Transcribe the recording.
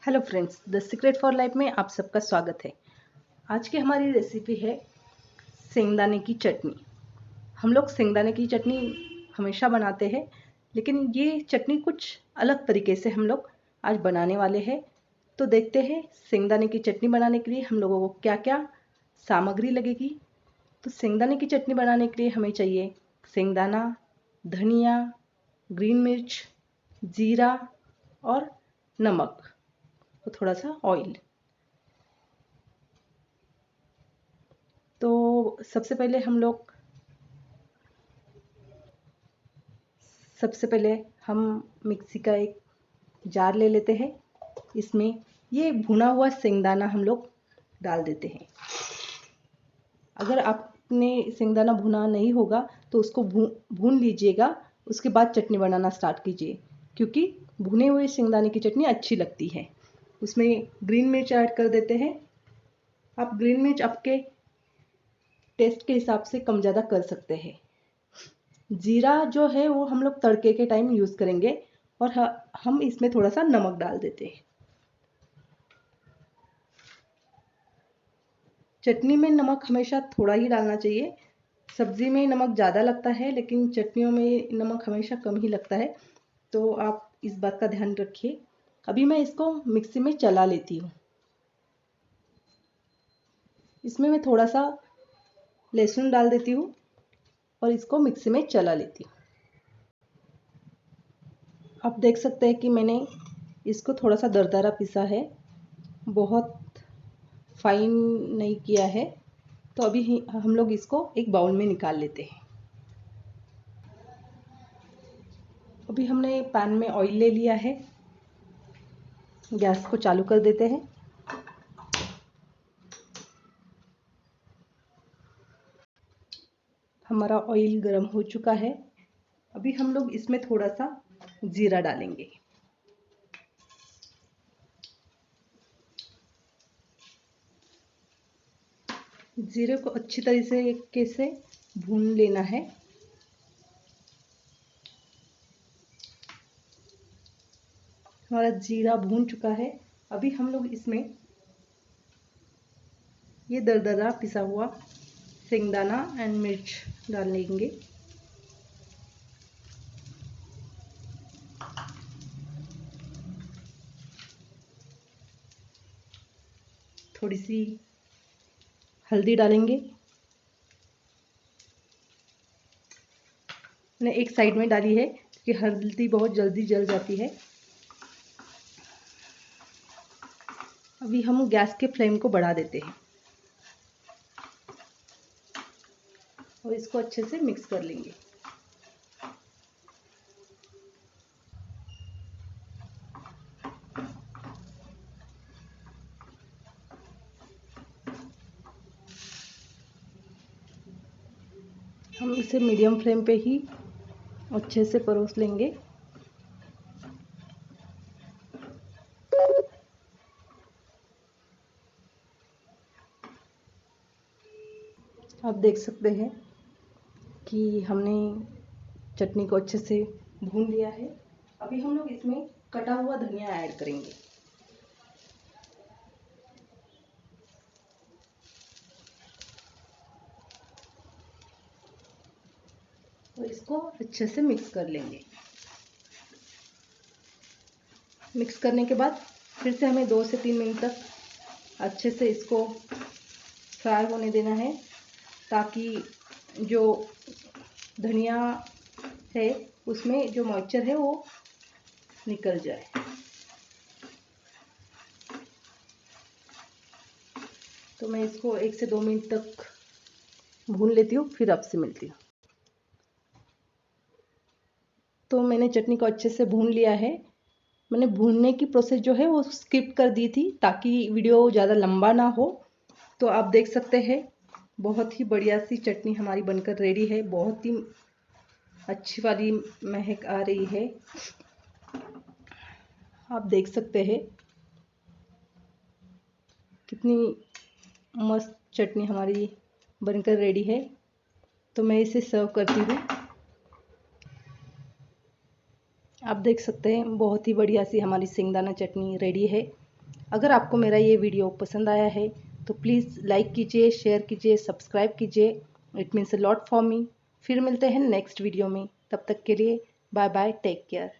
Hello friends, the secret for life में आप सबका स्वागत है। आज की हमारी रेसिपी है सेंगदाने की चटनी। हम लोग सेंगदाने की चटनी हमेशा बनाते हैं, लेकिन ये चटनी कुछ अलग तरीके से हम लोग आज बनाने वाले हैं। तो देखते हैं सेंगदाने की चटनी बनाने के लिए हम लोगों को क्या क्या सामग्री लगेगी। तो सेंगदाने की चटनी बनाने के लिए हमें चाहिए सेंगदाना, धनिया, ग्रीन मिर्च, जीरा और नमक और थोड़ा सा ऑयल। तो सबसे पहले हम मिक्सी का एक जार ले लेते हैं। इसमें ये भुना हुआ सेंगदाना हम लोग डाल देते हैं। अगर आपने सेंगदाना भुना नहीं होगा तो उसको भून लीजिएगा, उसके बाद चटनी बनाना स्टार्ट कीजिए, क्योंकि भुने हुए सेंगदाने की चटनी अच्छी लगती है। उसमें ग्रीन मिर्च ऐड कर देते हैं। आप ग्रीन मिर्च आपके टेस्ट के हिसाब से कम ज़्यादा कर सकते हैं। जीरा जो है वो हम लोग तड़के के टाइम यूज़ करेंगे और हम इसमें थोड़ा सा नमक डाल देते हैं। चटनी में नमक हमेशा थोड़ा ही डालना चाहिए। सब्जी में नमक ज़्यादा लगता है, लेकिन चटनियों में नमक हमेशा कम ही लगता है, तो आप इस बात का ध्यान रखिए। अभी मैं इसको मिक्सी में चला लेती हूँ। इसमें मैं थोड़ा सा लहसुन डाल देती हूँ और इसको मिक्सी में चला लेती हूँ। आप देख सकते हैं कि मैंने इसको थोड़ा सा दरदरा पीसा है, बहुत फाइन नहीं किया है। तो अभी हम लोग इसको एक बाउल में निकाल लेते हैं। अभी हमने पैन में ऑयल ले लिया है। गैस को चालू कर देते हैं। हमारा ऑयल गर्म हो चुका है। अभी हम लोग इसमें थोड़ा सा जीरा डालेंगे। जीरे को अच्छी तरीके से भून लेना है। हमारा जीरा भून चुका है। अभी हम लोग इसमें ये दरदरा पिसा हुआ सेंगदाना एंड मिर्च डाल लेंगे। थोड़ी सी हल्दी डालेंगे। मैंने एक साइड में डाली है क्योंकि हल्दी बहुत जल्दी जल जाती है। अभी हम गैस के फ्लेम को बढ़ा देते हैं और इसको अच्छे से मिक्स कर लेंगे। हम इसे मीडियम फ्लेम पे ही अच्छे से परोस लेंगे। आप देख सकते हैं कि हमने चटनी को अच्छे से भून लिया है। अभी हम लोग इसमें कटा हुआ धनिया ऐड करेंगे। और इसको अच्छे से मिक्स कर लेंगे। मिक्स करने के बाद फिर से हमें 2 से 3 मिनट तक अच्छे से इसको फ्राई होने देना है, ताकि जो धनिया है उसमें जो मॉइस्चर है वो निकल जाए। तो मैं इसको 1 से 2 मिनट तक भून लेती हूँ, फिर आपसे मिलती हूँ। तो मैंने चटनी को अच्छे से भून लिया है। मैंने भूनने की प्रोसेस जो है वो स्किप कर दी थी ताकि वीडियो ज़्यादा लंबा ना हो। तो आप देख सकते हैं बहुत ही बढ़िया सी चटनी हमारी बनकर रेडी है। बहुत ही अच्छी वाली महक आ रही है। आप देख सकते हैं कितनी मस्त चटनी हमारी बनकर रेडी है। तो मैं इसे सर्व करती हूँ। आप देख सकते हैं बहुत ही बढ़िया सी हमारी सेंगदाना चटनी रेडी है। अगर आपको मेरा ये वीडियो पसंद आया है तो प्लीज़ लाइक कीजिए, शेयर कीजिए, सब्सक्राइब कीजिए। It means a lot for me. फिर मिलते हैं नेक्स्ट वीडियो में। तब तक के लिए बाय बाय, टेक केयर।